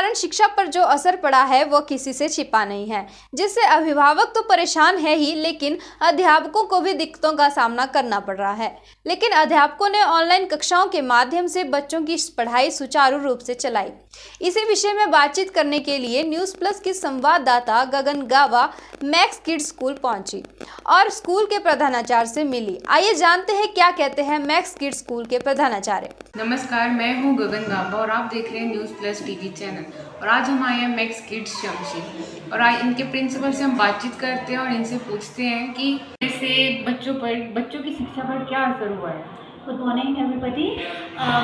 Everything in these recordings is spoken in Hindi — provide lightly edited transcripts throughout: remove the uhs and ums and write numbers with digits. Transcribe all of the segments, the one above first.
कारण शिक्षा पर जो असर पड़ा है वो किसी से छिपा नहीं है, जिससे अभिभावक तो परेशान है ही, लेकिन अध्यापकों को भी दिक्कतों का सामना करना पड़ रहा है। लेकिन अध्यापकों ने ऑनलाइन कक्षाओं के माध्यम से बच्चों की पढ़ाई सुचारू रूप से चलाई। इसी विषय में बातचीत करने के लिए न्यूज़ प्लस की संवाददाता गगन गावा मैक्स किड्स स्कूल पहुंची और स्कूल के प्रधानाचार्य से मिली। आइए जानते हैं क्या कहते हैं मैक्स किड्स स्कूल के प्रधानाचार्य। नमस्कार, मैं हूं गगन गावा और आप देख रहे हैं न्यूज़ प्लस टीवी चैनल। और आज हम आए हैं मैक्स किड्स शमशी और आज इनके प्रिंसिपल से हम बातचीत करते हैं और इनसे पूछते हैं कि ऐसे बच्चों की शिक्षा पर क्या असर हुआ है। Good morning everybody.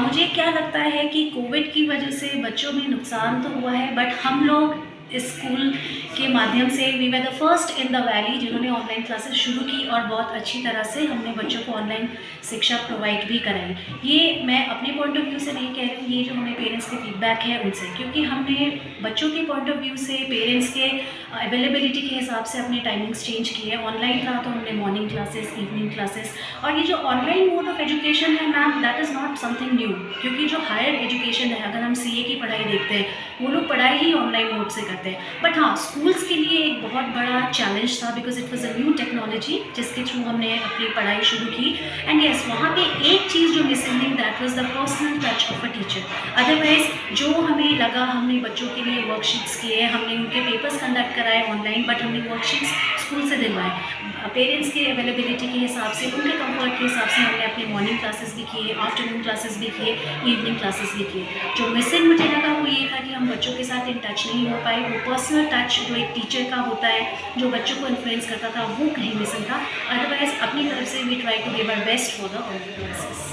मुझे क्या लगता है कि कोविड की वजह से बच्चों में नुकसान तो हुआ है, बट हम लोग इस स्कूल के माध्यम से we were the first in the valley जिन्होंने ऑनलाइन क्लासेस शुरू की और बहुत अच्छी तरह से हमने बच्चों को ऑनलाइन शिक्षा प्रोवाइड भी कराई। ये मैं अपने पॉइंट ऑफ व्यू से नहीं कह रही हूँ, ये जो हमें पेरेंट्स के फीडबैक है उनसे, क्योंकि हमने बच्चों के पॉइंट ऑफ व्यू से पेरेंट्स के अवेलेबिलिटी के हिसाब से अपने टाइमिंग्स चेंज किए। ऑनलाइन था तो हमने मॉर्निंग क्लासेस, इवनिंग क्लासेस, और ये जो ऑनलाइन मोड ऑफ एजुकेशन है ma'am, that is not something new, क्योंकि जो हायर एजुकेशन है, अगर हम CA की पढ़ाई देखते हैं, वो लोग पढ़ाई ही ऑनलाइन मोड से करते हैं। बट हाँ, स्कूल्स के लिए एक बहुत बड़ा चैलेंज था, because it was a new technology जिसके थ्रू हमने अपनी पढ़ाई शुरू की। एंड येस, वहाँ पे एक चीज़ जो मिसिंग थी, that was the personal touch of a teacher. Otherwise जो हमें लगा, हमने बच्चों के लिए वर्कशीट्स किए, हमने उनके पेपर्स कंडक्ट कराए ऑनलाइन, बट हमने वर्कशीट्स स्कूल से दिलवाए। पेरेंट्स के अवेलेबिलिटी के हिसाब से, उनके कंफर्ट के हिसाब से हमने अपने मॉर्निंग क्लासेस भी किए, आफ्टरनून क्लासेस भी किए, इवनिंग क्लासेस भी किए। जो मिसिंग मुझे लगा वो ये था कि हम बच्चों के साथ इन टच नहीं हो पाए। वो पर्सनल टच जो एक टीचर का होता है, जो बच्चों को इन्फ्लुएंस करता था, वो कहीं मिसिंग था। अदरवाइज अपनी तरफ से we try to give our best for the online classes.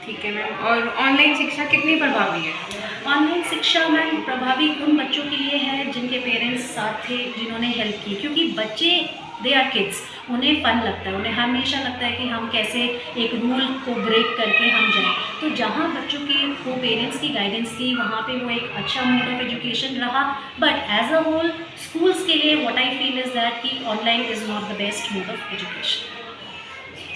ठीक है मैम। और ऑनलाइन शिक्षा कितनी प्रभावी है? ऑनलाइन शिक्षा मैम प्रभावी उन बच्चों के लिए है जिनके पेरेंट्स साथ थे, जिन्होंने हेल्प की, क्योंकि बच्चे दे आर किड्स, उन्हें फ़न लगता है, उन्हें हमेशा लगता है कि हम कैसे एक रूल को ब्रेक करके हम जाएं। तो जहाँ बच्चों की वो पेरेंट्स की गाइडेंस थी, वहाँ पे वो एक अच्छा मोड ऑफ एजुकेशन रहा। But as a whole schools के लिए what I feel is that कि online is not the best mode of education.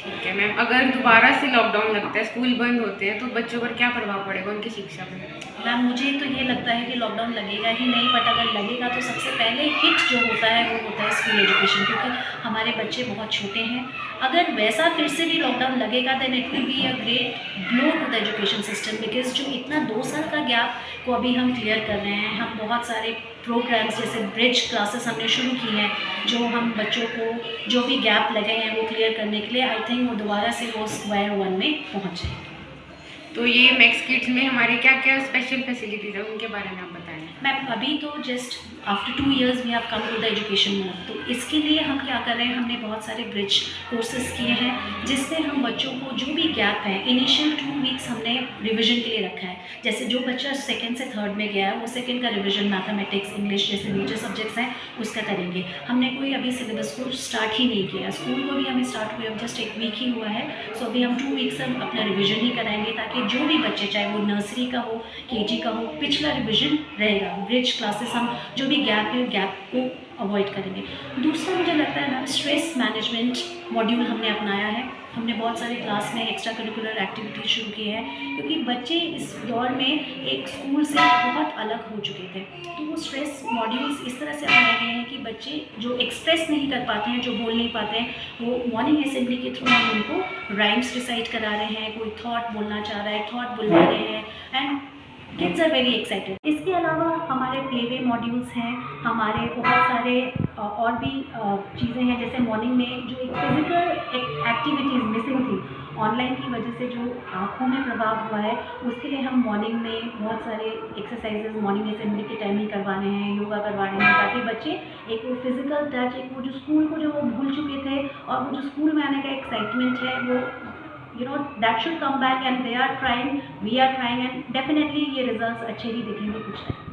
ठीक है मैम। अगर दोबारा से लॉकडाउन लगता है, स्कूल बंद होते हैं, तो बच्चों पर क्या प्रभाव पड़ेगा उनकी शिक्षा पर? मैम मुझे तो ये लगता है कि लॉकडाउन लगेगा ही नहीं, बट अगर लगेगा तो सबसे पहले हिट जो होता है वो होता है स्कूल एजुकेशन, क्योंकि हमारे बच्चे बहुत छोटे हैं। अगर वैसा फिर से भी लॉकडाउन लगेगा then it will be a great blow to the education system, because जो इतना 2 साल का गैप को अभी हम क्लियर कर रहे हैं, हम बहुत सारे प्रोग्राम्स जैसे ब्रिज क्लासेस हमने शुरू की हैं, जो हम बच्चों को जो भी गैप लगे हैं वो क्लियर करने के लिए, आई थिंक वो दोबारा से वो स्क्वायर 1 में पहुँच जाएंगे। तो ये मैक्स किड्स में हमारे क्या क्या स्पेशल फैसिलिटीज़ है, उनके बारे में आप बताएं। मैम अभी तो just after 2 years we have come to the education mode, तो इसके लिए हम क्या कर रहे हैं, हमने बहुत सारे ब्रिज कोर्सेज किए हैं, जिससे हम बच्चों को जो भी गैप है, इनिशियल 2 weeks हमने रिवीजन के लिए रखा है। जैसे जो बच्चा 2nd से 3rd में गया है, वो 2nd का रिवीजन मैथमेटिक्स, इंग्लिश जैसे मेजर सब्जेक्ट्स हैं उसका करेंगे। हमने कोई अभी सिलेबस को स्टार्ट ही नहीं किया, स्कूल को भी हमें स्टार्ट हुए अब जस्ट 1 week ही हुआ है। सो अभी हम 2 weeks हम अपना रिविजन ही कराएंगे, ताकि जो भी बच्चे, चाहे वो नर्सरी का हो, KG का हो, पिछला रिविजन रहेगा। ब्रिज क्लासेस हम जो भी गैप है, गैप को अवॉइड करेंगे। दूसरा मुझे लगता है ना, स्ट्रेस मैनेजमेंट मॉड्यूल हमने अपनाया है। हमने बहुत सारे क्लास में एक्स्ट्रा करिकुलर एक्टिविटीज़ शुरू की है, क्योंकि बच्चे इस दौर में एक स्कूल से बहुत अलग हो चुके थे। तो वो स्ट्रेस मॉड्यूल्स इस तरह से बनाए गए हैं कि बच्चे जो एक्सप्रेस नहीं कर पाते हैं, जो बोल नहीं पाते हैं, वो मॉर्निंग असेंबली के थ्रू हम उनको राइम्स रिसाइट करा रहे हैं, कोई थॉट बोलना चाह रहा है, थॉट बुलवा रहे हैं, and kids are very excited. इसके अलावा हमारे प्लेवे मॉड्यूल्स हैं, हमारे बहुत सारे और भी चीज़ें हैं, जैसे मॉर्निंग में जो एक फिजिकल एक्टिविटीज़ मिसिंग थी ऑनलाइन की वजह से, जो आँखों में प्रभाव हुआ है, उसके लिए हम मॉर्निंग में बहुत सारे एक्सरसाइजेज मॉर्निंग असेंबली के टाइम ही करवाने हैं, योगा करवाने हैं, ताकि बच्चे एक वो फिजिकल टच, एक वो जो स्कूल को जो वो भूल चुके थे, और वो जो स्कूल में आने का एक्साइटमेंट है, वो that should come back, and they are trying, we are trying, and definitely ये results अच्छे ही दिखेंगे कुछ टाइम।